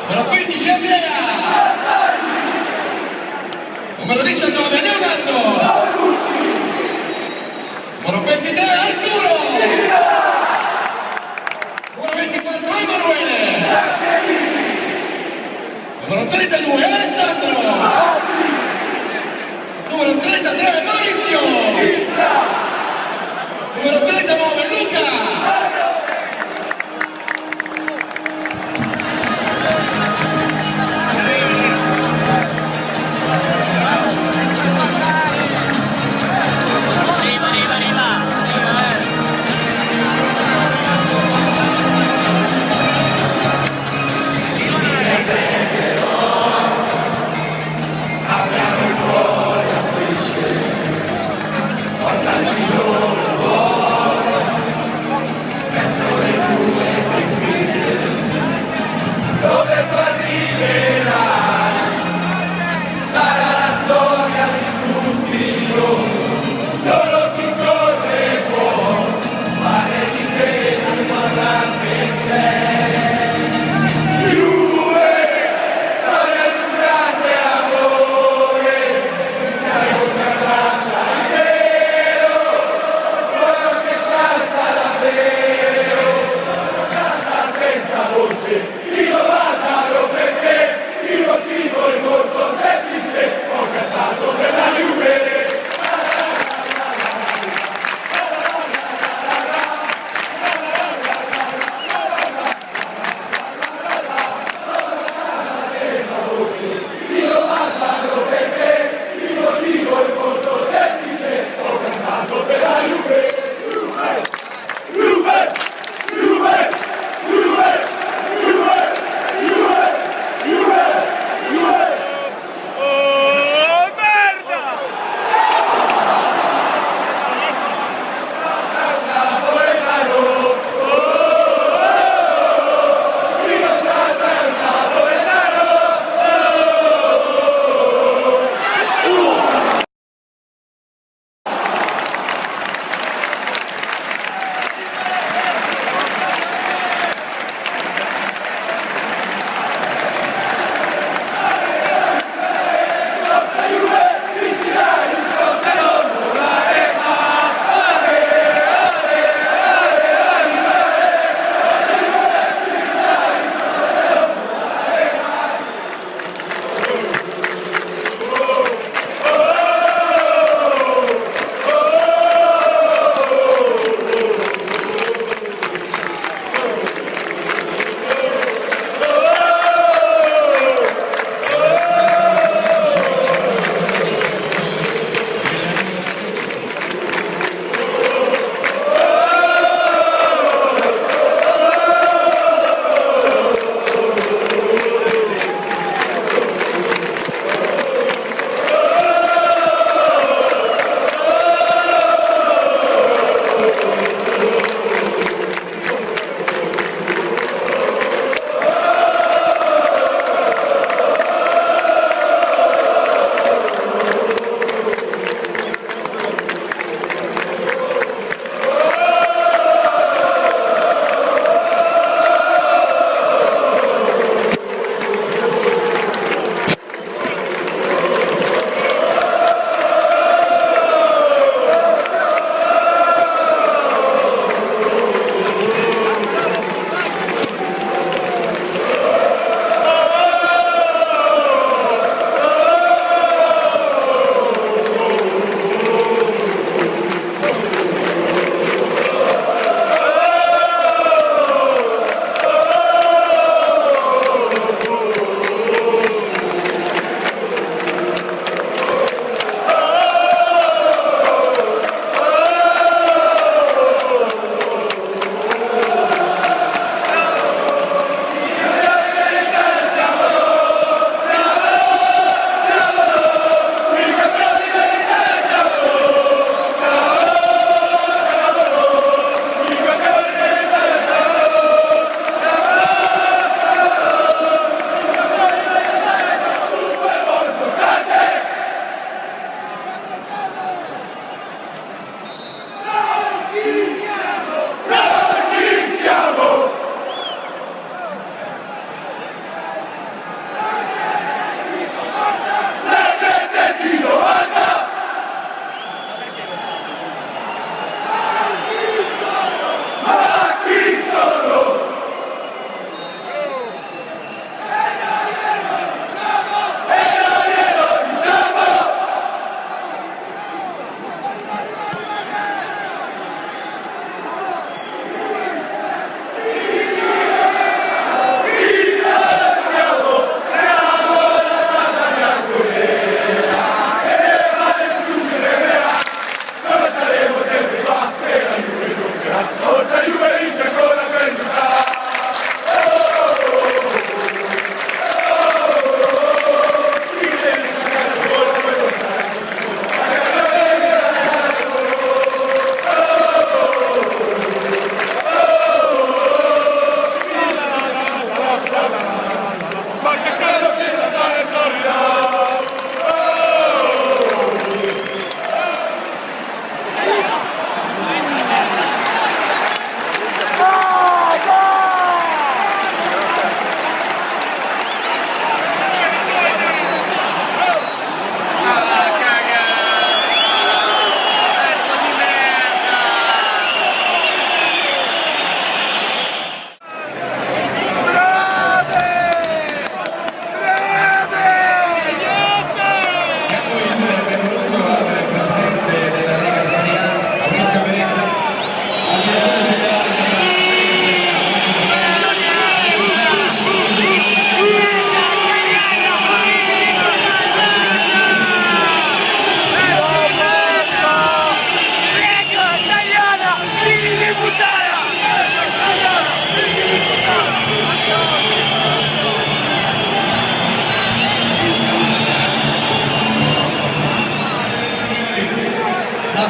Numero 15 Andrea. Numero 19 Leonardo. Numero 23 Arturo. Numero 24 Emanuele. Numero 32 Alessandro. Numero 33 Maurizio. Numero 39 Luca.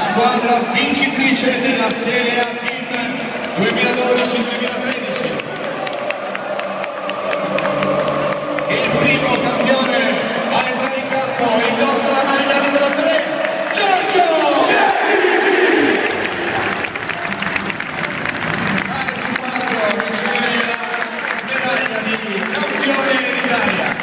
squadra vincitrice della Serie A Team 2012-2013. Il primo campione a entrare in campo indossa la maglia numero 3, Giorgio! Sale sul palco, riceve la medaglia di campione d'Italia.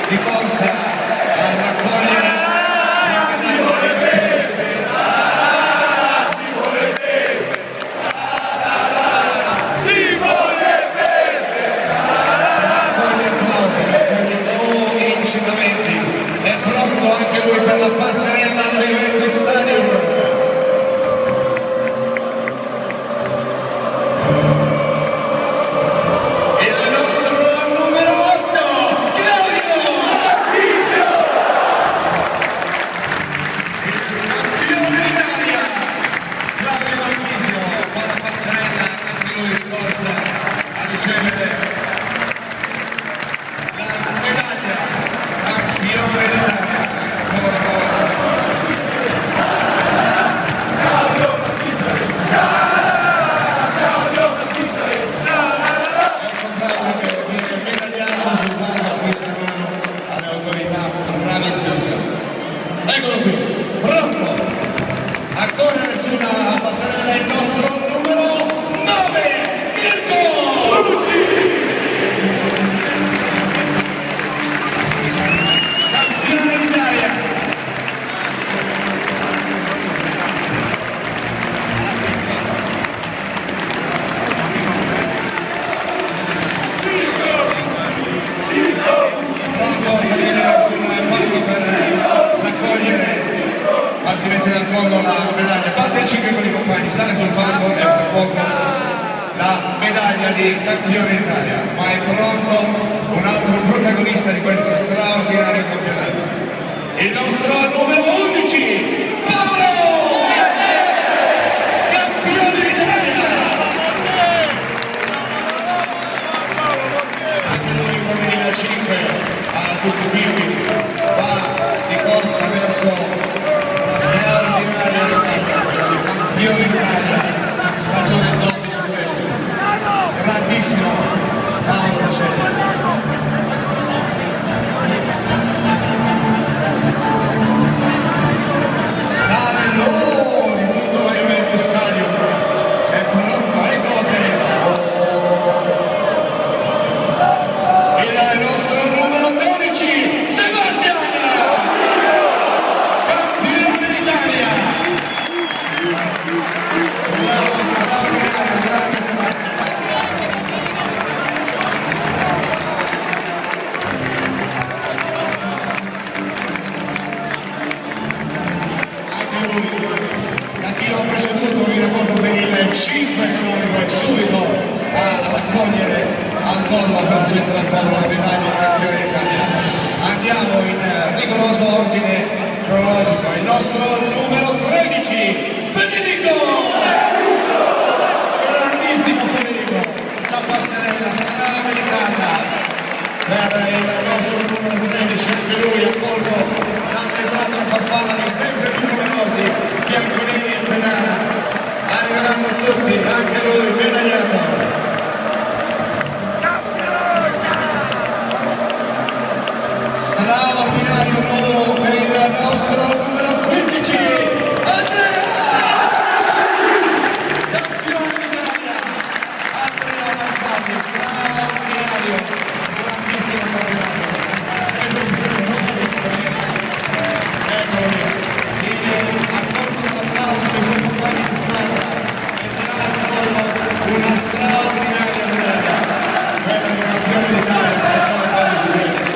Di corsa a raccogliere raccoglie incitamenti. È pronto anche lui per la passerella allo Juventus Stadium. Eccolo qui, pronto a correre sulla passerella il nostro numero 9, Mirko! Campione d'Italia! Pronto a salire sul palco per raccogliere, farsi mettere al collo la medaglia, batte il 5 con i compagni, sale sul palco e fra poco la medaglia di campione d'Italia. Ma è pronto un altro protagonista di questo straordinario campionato, il nostro numero 11, Paolo! Campione d'Italia! Anche lui come il 5 a tutti i bimbi, va di corsa verso la straordinaria medaglia, quella di campione d'Italia, stagione 12-13. Grandissimo Paolo Ceglia. collo, per si mettere al collo la medaglia di campione d'Italia. Andiamo in rigoroso ordine cronologico. Il nostro numero 13, Federico! Grandissimo Federico! La passerella straamericana per il nostro numero 13, anche lui accolto dalle braccia farfalla di sempre più numerosi bianconeri in pedana. Arriveranno tutti, anche lui medagliato. Straordinario nuovo per il nostro numero 15, Andrea! Campione d'Italia, Andrea Mazzani, straordinario, grandissimo campionato, sempre più numeroso dei compagni. Eccolo lì, accolto dall'applauso dei suoi compagni di squadra, metterà al collo una straordinaria medaglia, quella di campione d'Italia, stagione 12-13.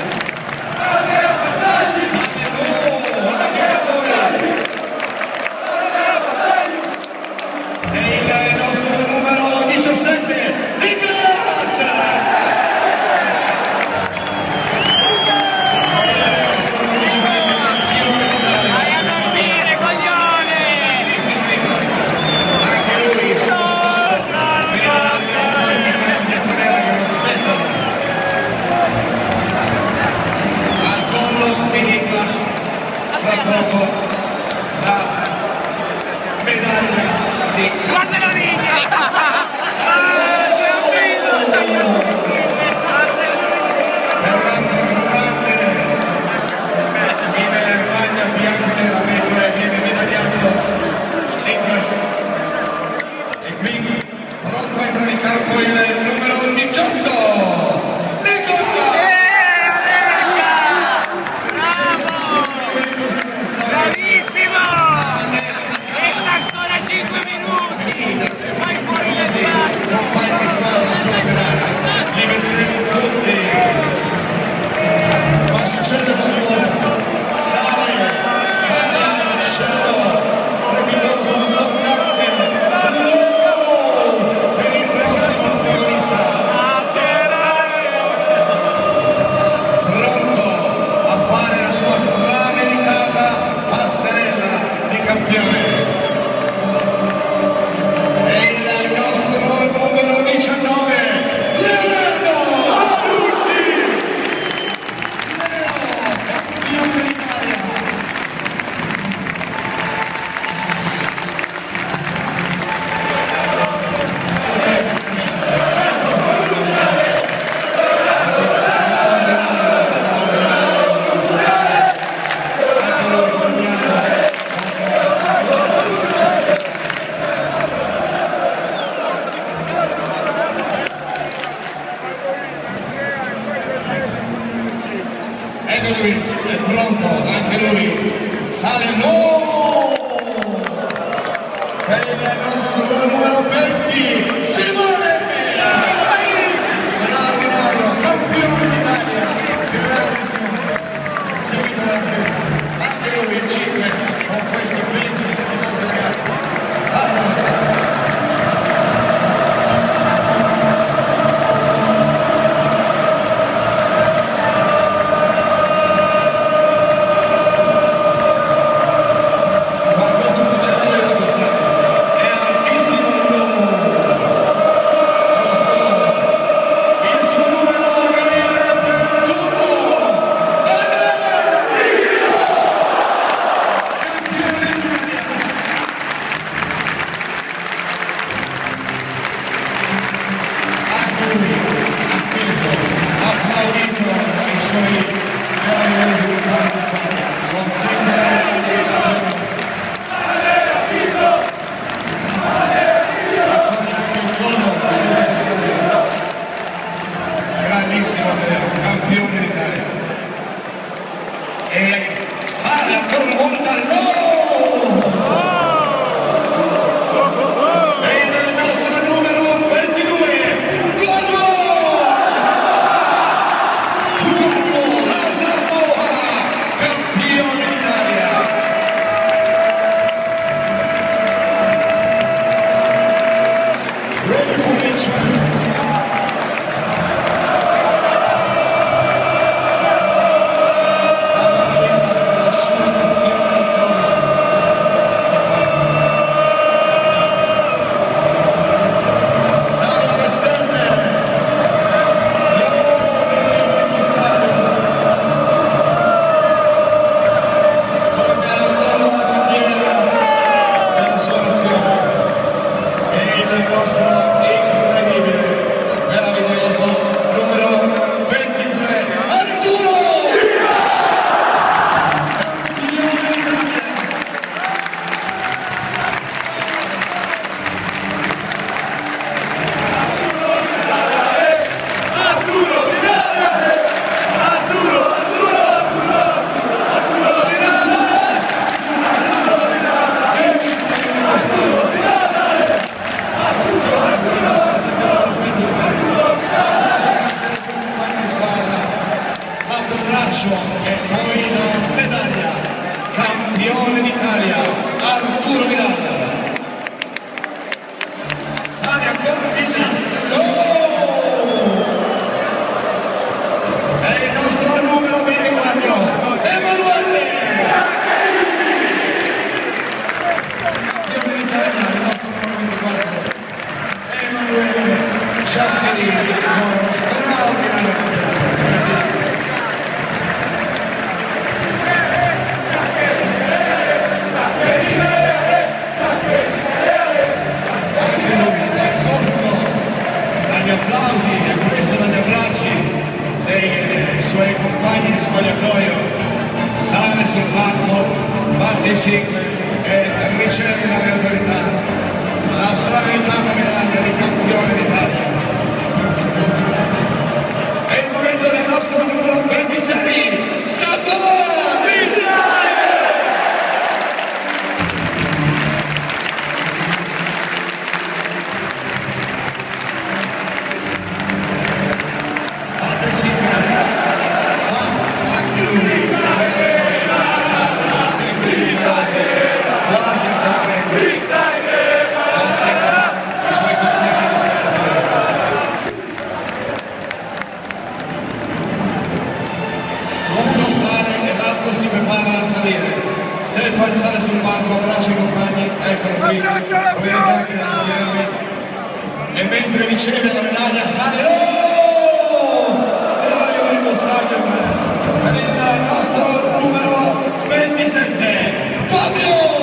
Lui è pronto, anche lui sale per il nostro numero 20, Simone! Straordinario, campione d'Italia, grande Simone, seguito dalla stretta, anche lui il 5 con questi 20 strepitosi ragazzi. Sciaccherini, ancora uno straordinario campionato, grandissimo. Anche lui è colto dagli applausi e presto dagli abbracci dei suoi compagni di spogliatoio, sale sul palco, batte i 5 e riceve dalle autorità la strameritata medaglia di campione d'Italia. È il momento del nostro numero 26, Savoni! Batte il 5, ma anche lui verso il palco, sempre numerosi, quasi a concreto. I suoi compagni di spogliatoio. Uno sale e l'altro si prepara a salire. Stefan sale sul palco, abbraccia i compagni, eccolo qui, lo vedete anche dagli schermi. E mentre riceve la medaglia sale nello Juventus Stadium per il nostro numero 27, Fabio!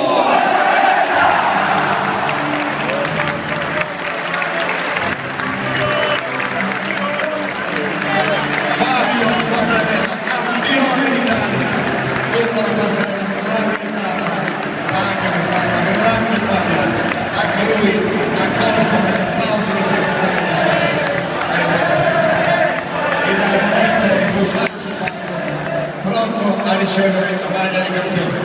Campione d'Italia, tutta la passerella strabilitata, anche quest'anno, grande Fabio, anche lui accolto dagli applausi dei suoi compagni di squadra. Il momento in cui sale sul palco, pronto a ricevere la maglia di campione.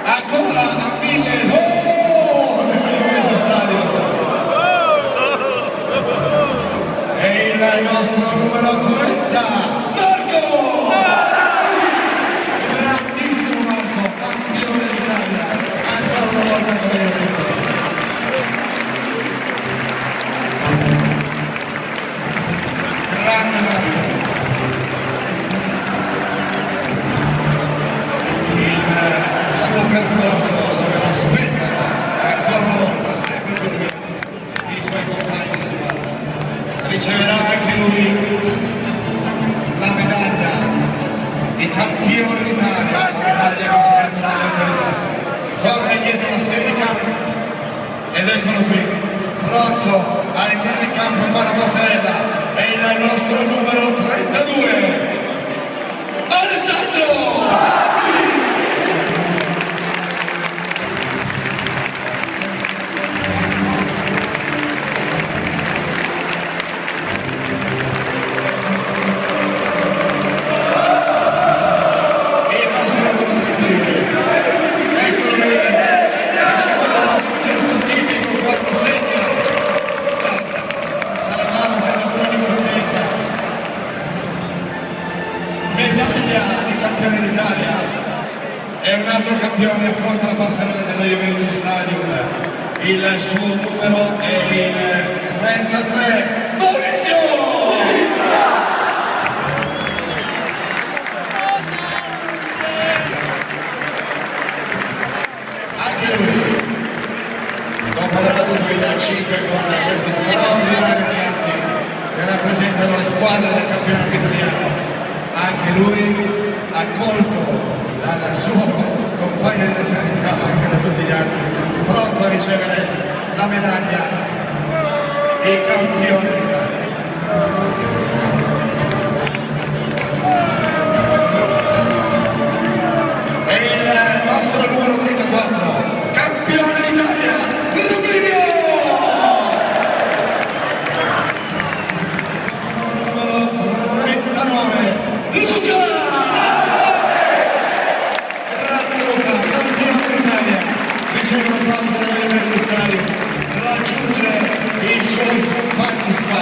Ancora a 1000, dello Juventus Stadium. E il nostro numero 30, Marco! Grandissimo Marco, campione d'Italia, ancora una volta con la Juventus. Grande Marco. Il suo percorso dove lo aspettano, ancora una volta, sempre più numerosi, i suoi compagni di squadra. Riceverà anche lui la medaglia di campione d'Italia, la medaglia consegnata dalle autorità. Torna indietro la Steadicam ed eccolo qui, pronto a entrare in campo e fare la passerella, è il nostro numero 32, Alessandro! Medaglia di campione d'Italia e un altro campione affronta la passerella dello Juventus Stadium, il suo numero è il 33, Maurizio! Anche lui, dopo aver battuto il 5 con questi straordinari ragazzi che rappresentano le squadre del campionato italiano, anche lui accolto dal suo compagno di nazionalità, ma anche da tutti gli altri, pronto a ricevere la medaglia di campione d'Italia. E il nostro numero 34, campione d'Italia, Rubinio! Il nostro numero 39, Luca! Grande Luca, campione d'Italia, riceve un applauso della Juventus Stadium, raggiunge i suoi compagni di squadra.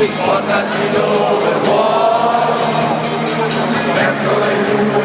portaci dove vuoi, verso le nuvole.